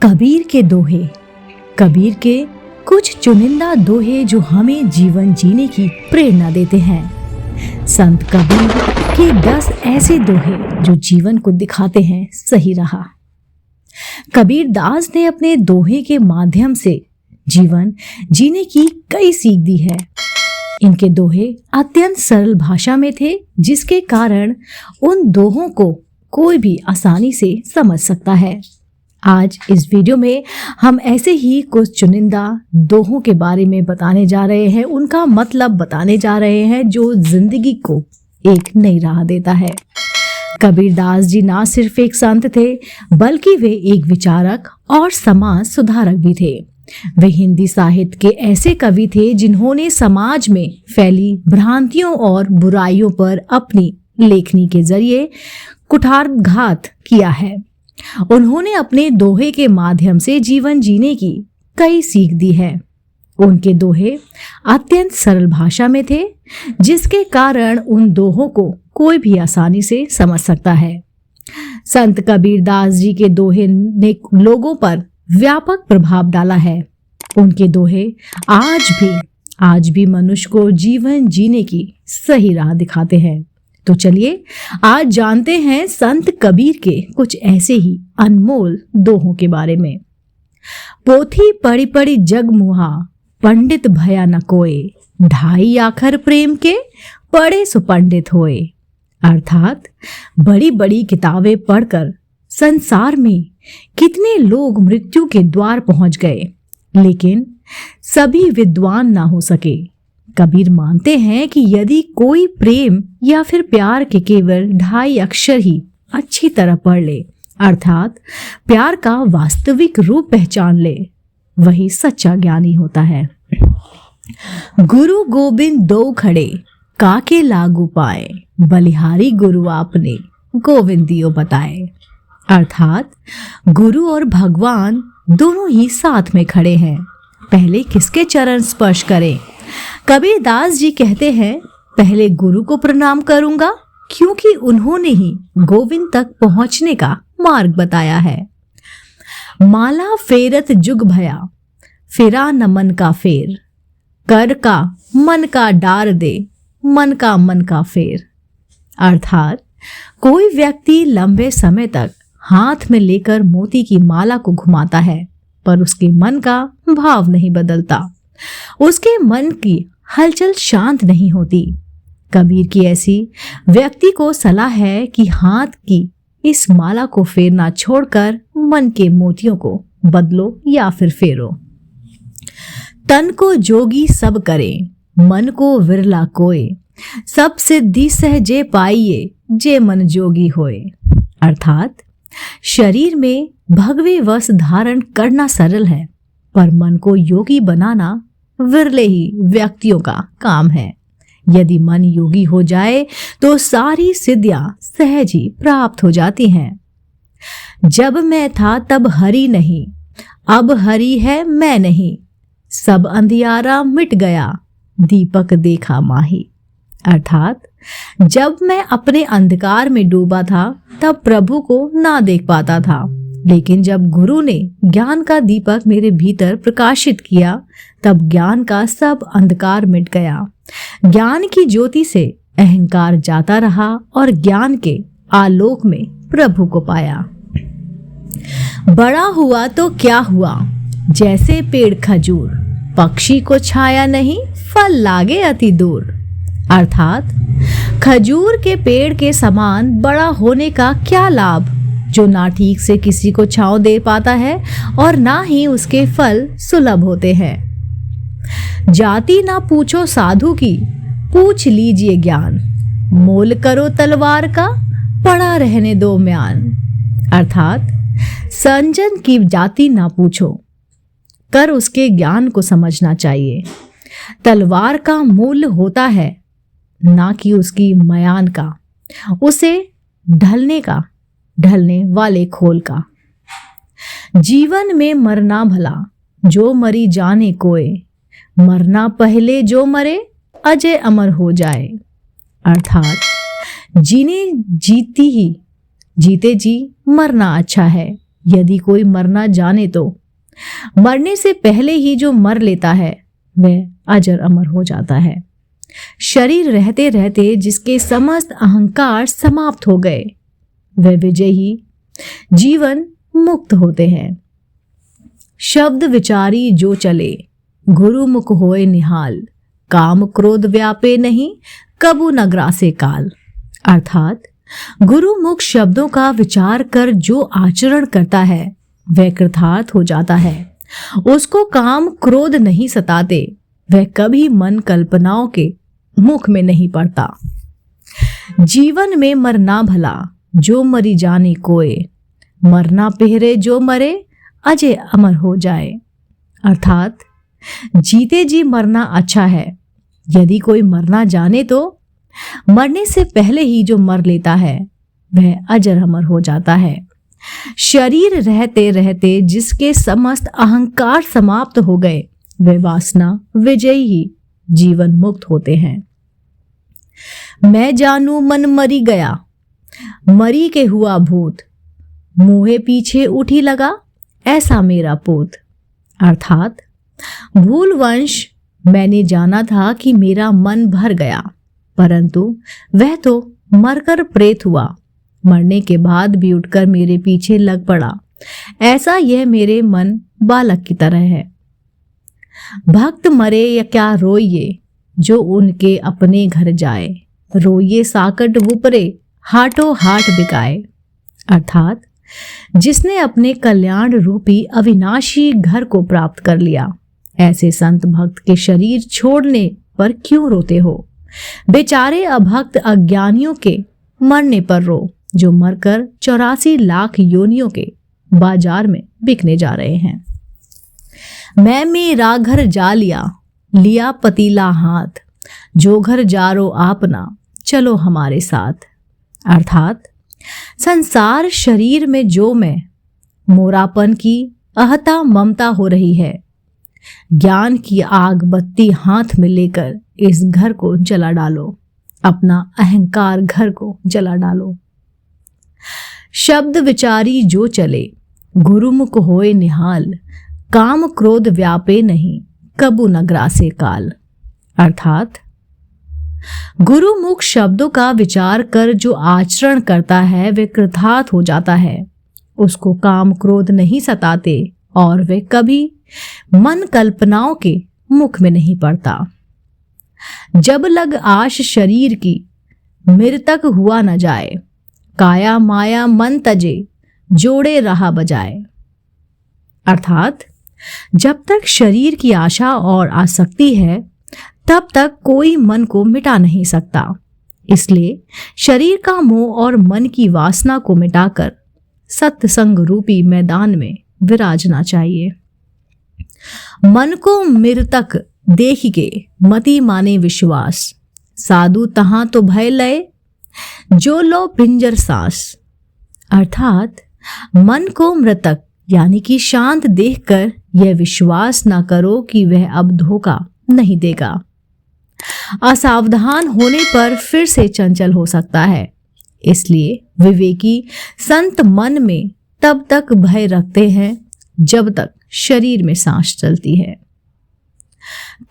कबीर के दोहे। कबीर के कुछ चुनिंदा दोहे जो हमें जीवन जीने की प्रेरणा देते हैं। संत कबीर के 10 ऐसे दोहे जो जीवन को दिखाते हैं सही राह। कबीर दास ने अपने दोहे के माध्यम से जीवन जीने की कई सीख दी है। इनके दोहे अत्यंत सरल भाषा में थे, जिसके कारण उन दोहों को कोई भी आसानी से समझ सकता है। आज इस वीडियो में हम ऐसे ही कुछ चुनिंदा दोहों के बारे में बताने जा रहे हैं, उनका मतलब बताने जा रहे हैं जो जिंदगी को एक नई राह देता है। कबीर दास जी ना सिर्फ एक संत थे, बल्कि वे एक विचारक और समाज सुधारक भी थे। वे हिंदी साहित्य के ऐसे कवि थे जिन्होंने समाज में फैली भ्रांतियों और बुराइयों पर अपनी लेखनी के जरिए कुठाराघात किया है। उन्होंने अपने दोहे के माध्यम से जीवन जीने की कई सीख दी है। उनके दोहे अत्यंत सरल भाषा में थे, जिसके कारण उन दोहों को कोई भी आसानी से समझ सकता है। संत कबीर दास जी के दोहे ने लोगों पर व्यापक प्रभाव डाला है। उनके दोहे आज भी मनुष्य को जीवन जीने की सही राह दिखाते हैं। तो चलिए आज जानते हैं संत कबीर के कुछ ऐसे ही अनमोल दोहों के बारे में। पोथी पढ़ी पढ़ी जग मुहा, पंडित भया न कोय, ढाई आखर प्रेम के, पढ़े सो पंडित होए। अर्थात बड़ी बड़ी किताबें पढ़कर संसार में कितने लोग मृत्यु के द्वार पहुंच गए, लेकिन सभी विद्वान ना हो सके। कबीर मानते हैं कि यदि कोई प्रेम या फिर प्यार के केवल 2.5 अक्षर ही अच्छी तरह पढ़ ले, अर्थात प्यार का वास्तविक रूप पहचान ले, वही सच्चा ज्ञानी होता है। गुरु गोविंद दो खड़े, काके लागू पाए, बलिहारी गुरु आपने, गोविंद दियो बताए। अर्थात गुरु और भगवान दोनों ही साथ में खड़े हैं, पहले किसके चरण स्पर्श करें। कबीर दास जी कहते हैं, पहले गुरु को प्रणाम करूंगा, क्योंकि उन्होंने ही गोविंद तक पहुंचने का मार्ग बताया है। माला फेरत जुग भया, फिरा न मन का फेर, कर का मन का डार दे, मन का फेर। अर्थात कोई व्यक्ति लंबे समय तक हाथ में लेकर मोती की माला को घुमाता है, पर उसके मन का भाव नहीं बदलता, उसके मन की हलचल शांत नहीं होती। कबीर की ऐसी व्यक्ति को सलाह है कि हाथ की इस माला को फेरना छोड़कर मन के मोतियों को बदलो या फिर फेरो। तन को जोगी सब करे, मन को विरला कोय, सब सिद्धि सहजे पाइए, जे मन जोगी होए। अर्थात शरीर में भगवे वस्त्र धारण करना सरल है, पर मन को योगी बनाना विरले ही व्यक्तियों का काम है। यदि मन योगी हो जाए तो सारी सिद्धियां सहज ही प्राप्त हो जाती हैं। जब मैं था तब हरि नहीं, अब हरि है मैं नहीं, सब अंधियारा मिट गया, दीपक देखा माही। अर्थात जब मैं अपने अंधकार में डूबा था तब प्रभु को ना देख पाता था, लेकिन जब गुरु ने ज्ञान का दीपक मेरे भीतर प्रकाशित किया, तब ज्ञान का सब अंधकार मिट गया। ज्ञान की ज्योति से अहंकार जाता रहा और ज्ञान के आलोक में प्रभु को पाया। बड़ा हुआ तो क्या हुआ, जैसे पेड़ खजूर, पक्षी को छाया नहीं, फल लागे अति दूर। अर्थात खजूर के पेड़ के समान बड़ा होने का क्या लाभ, जो ना ठीक से किसी को छांव दे पाता है और ना ही उसके फल सुलभ होते हैं। जाति ना पूछो साधु की, पूछ लीजिए ज्ञान, मोल करो तलवार का, पड़ा रहने दो म्यान। अर्थात संजन की जाति ना पूछो, कर उसके ज्ञान को समझना चाहिए। तलवार का मूल्य होता है ना कि उसकी म्यान का, उसे ढलने वाले खोल का। जीवन में मरना भला, जो मरी जाने कोय, मरना पहले जो मरे, अजय अमर हो जाए। अर्थात जीते जी मरना अच्छा है, यदि कोई मरना जाने तो मरने से पहले ही जो मर लेता है वह अजर अमर हो जाता है। शरीर रहते रहते जिसके समस्त अहंकार समाप्त हो गए वह विजयी जीवन मुक्त होते हैं। शब्द विचारी जो चले गुरु मुख होए निहाल, काम क्रोध व्यापे नहीं कबू न ग्रासे काल। अर्थात गुरु मुख शब्दों का विचार कर जो आचरण करता है वह कृतार्थ हो जाता है। उसको काम क्रोध नहीं सताते, वह कभी मन कल्पनाओं के मुख में नहीं पड़ता। जीवन में मरना भला जो मरी जाने कोय, मरना पहरे जो मरे अजय अमर हो जाए। अर्थात जीते जी मरना अच्छा है। यदि कोई मरना जाने तो मरने से पहले ही जो मर लेता है वह अजर अमर हो जाता है। शरीर रहते रहते जिसके समस्त अहंकार समाप्त हो गए वे वासना विजयी ही जीवन मुक्त होते हैं। मैं जानू मन मरी गया, मरी के हुआ भूत, मुँहे पीछे उठी लगा ऐसा मेरा पूत। अर्थात भूलवंश मैंने जाना था कि मेरा मन भर गया, परंतु वह तो मरकर प्रेत हुआ, मरने के बाद भी उठकर मेरे पीछे लग पड़ा। ऐसा यह मेरे मन बालक की तरह है। भक्त मरे या क्या रोइए जो उनके अपने घर जाए, रोइए साकट उपरे हाटो हाट बिकाए। अर्थात जिसने अपने कल्याण रूपी अविनाशी घर को प्राप्त कर लिया, ऐसे संत भक्त के शरीर छोड़ने पर क्यों रोते हो। बेचारे अभक्त अज्ञानियों के मरने पर रो, जो मरकर 84 लाख योनियों के बाजार में बिकने जा रहे हैं। मैं मेरा घर जा लिया, लिया पतीला हाथ, जो घर जारो आपना चलो हमारे साथ। अर्थात संसार शरीर में जो मैं मोरापन की अहता ममता हो रही है, ज्ञान की आग बत्ती हाथ में लेकर इस घर को जला डालो, अपना अहंकार घर को जला डालो। शब्द विचारी जो चले गुरुमुख होए निहाल, काम क्रोध व्यापे नहीं कबू न ग्रासे काल। अर्थात गुरुमुख शब्दों का विचार कर जो आचरण करता है वह कृतार्थ हो जाता है। उसको काम क्रोध नहीं सताते और वे कभी मन कल्पनाओं के मुख में नहीं पड़ता। जब लग आश शरीर की मृतक हुआ न जाए, काया माया मन तजे जोड़े रहा बजाए। अर्थात जब तक शरीर की आशा और आसक्ति है तब तक कोई मन को मिटा नहीं सकता। इसलिए शरीर का मोह और मन की वासना को मिटाकर सत्संग रूपी मैदान में विराजना चाहिए। मन को मृतक देख के मति माने विश्वास, साधु तहां तो भय लय जो लो पिंजर सांस। अर्थात मन को मृतक यानी कि शांत देखकर यह विश्वास ना करो कि वह अब धोखा नहीं देगा। असावधान होने पर फिर से चंचल हो सकता है। इसलिए विवेकी संत मन में तब तक भय रखते हैं जब तक शरीर में सांस चलती है।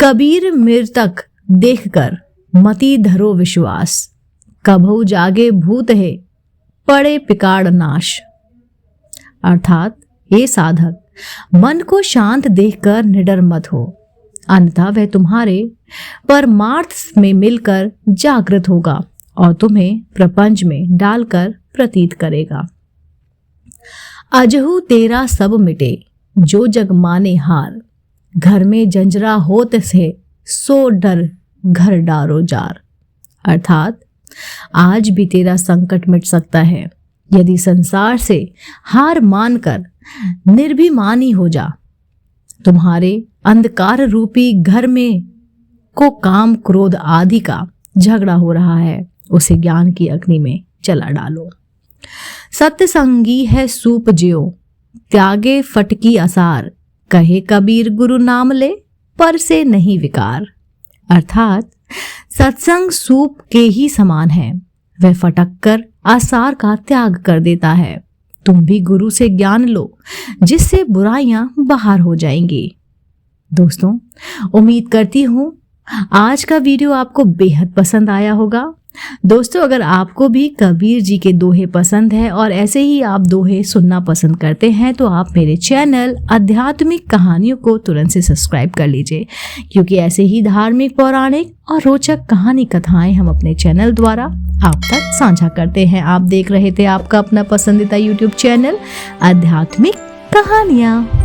कबीर मृतक देखकर मति धरो विश्वास, कभू जागे भूत है पड़े पिकाड़ नाश। अर्थात हे साधक, मन को शांत देखकर निडर मत हो, अन्यथा वह तुम्हारे परमार्थ में मिलकर जागृत होगा और तुम्हें प्रपंच में डालकर प्रतीत करेगा। अजहू तेरा सब मिटे जो जग माने हार, घर में जंजरा होत से सो डर घर डारो जार। अर्थात आज भी तेरा संकट मिट सकता है यदि संसार से हार मानकर निर्भिमानी हो जा। तुम्हारे अंधकार रूपी घर में को काम क्रोध आदि का झगड़ा हो रहा है, उसे ज्ञान की अग्नि में जला डालो। सत्संगी है सूप ज्यो त्यागे फटकी असार, कहे कबीर गुरु नाम ले पर से नहीं विकार। अर्थात सत्संग सूप के ही समान है, वह फटक कर आसार का त्याग कर देता है तुम भी गुरु से ज्ञान लो, जिससे बुराइयां बाहर हो जाएंगी। दोस्तों, उम्मीद करती हूँ आज का वीडियो आपको बेहद पसंद आया होगा। दोस्तों, अगर आपको भी कबीर जी के दोहे पसंद है और ऐसे ही आप दोहे सुनना पसंद करते हैं तो आप मेरे चैनल आध्यात्मिक कहानियों को तुरंत से सब्सक्राइब कर लीजिए, क्योंकि ऐसे ही धार्मिक, पौराणिक और रोचक कहानी कथाएं हम अपने चैनल द्वारा आप तक साझा करते हैं। आप देख रहे थे आपका अपना पसंदीदा यूट्यूब चैनल आध्यात्मिक कहानियाँ।